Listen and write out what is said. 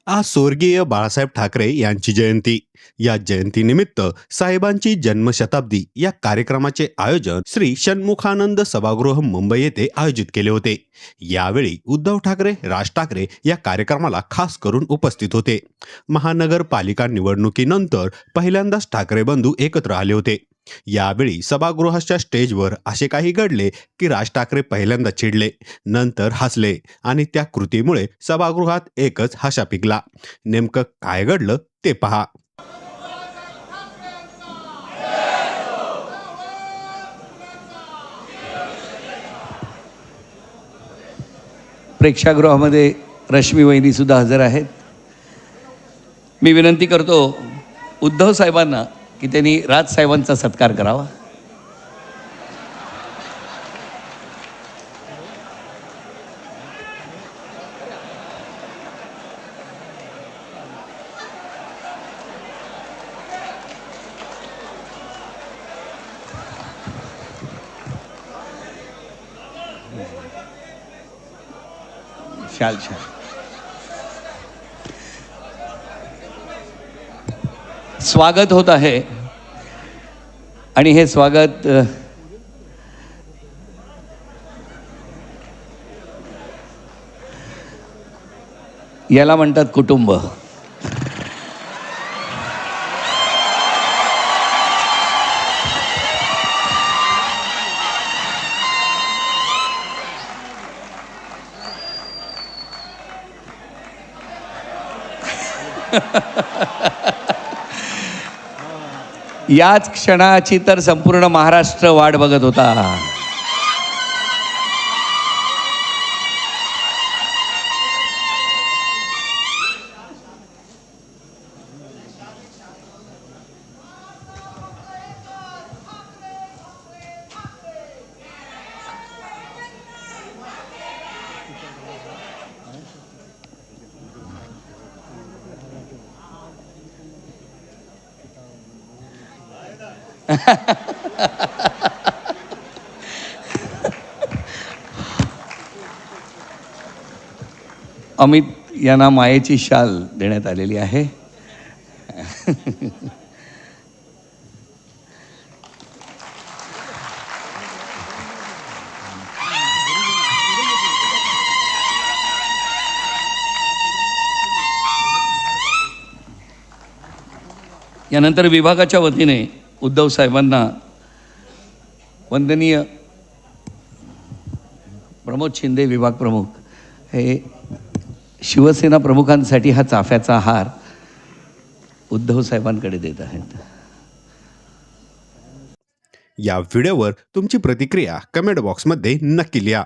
आज स्वर्गीय बाळासाहेब ठाकरे यांची जयंती. या जयंतीनिमित्त साहेबांची जन्मशताब्दी या कार्यक्रमाचे आयोजन श्री षण्मुखानंद सभागृह मुंबई येथे आयोजित केले होते. यावेळी उद्धव ठाकरे, राज ठाकरे या कार्यक्रमाला खास करून उपस्थित होते. महानगरपालिका निवडणुकीनंतर पहिल्यांदाच ठाकरे बंधू एकत्र आले होते. यावेळी सभागृहाच्या स्टेजवर असे काही घडले की राज ठाकरे पहिल्यांदा चिडले, नंतर हसले आणि त्या कृतीमुळे सभागृहात एकच हशा पिकला. नेमकं काय घडलं ते पहा. प्रेक्षागृहामध्ये रश्मी वहिनी सुद्धा हजर आहेत. मी विनंती करतो उद्धव साहेबांना की त्यांनी राज साहेबांचा सत्कार करावा. शाल शाल स्वागत होत आहे आणि हे स्वागत याला म्हणतात कुटुंब. याच क्षणाची तर संपूर्ण महाराष्ट्र वाट बघत होता. अमित यांना मायेची शाल देण्यात आलेली आहे. यानंतर विभागाच्या वतीने उद्धव साहेबांना वंदनीय प्रमोद शिंदे विभाग प्रमुख हे शिवसेना प्रमुखांसाठी हा चाफ्याचा हार उद्धव साहेबांकडे देत आहेत. या व्हिडिओवर तुमची प्रतिक्रिया कमेंट बॉक्समध्ये नक्की लिहा.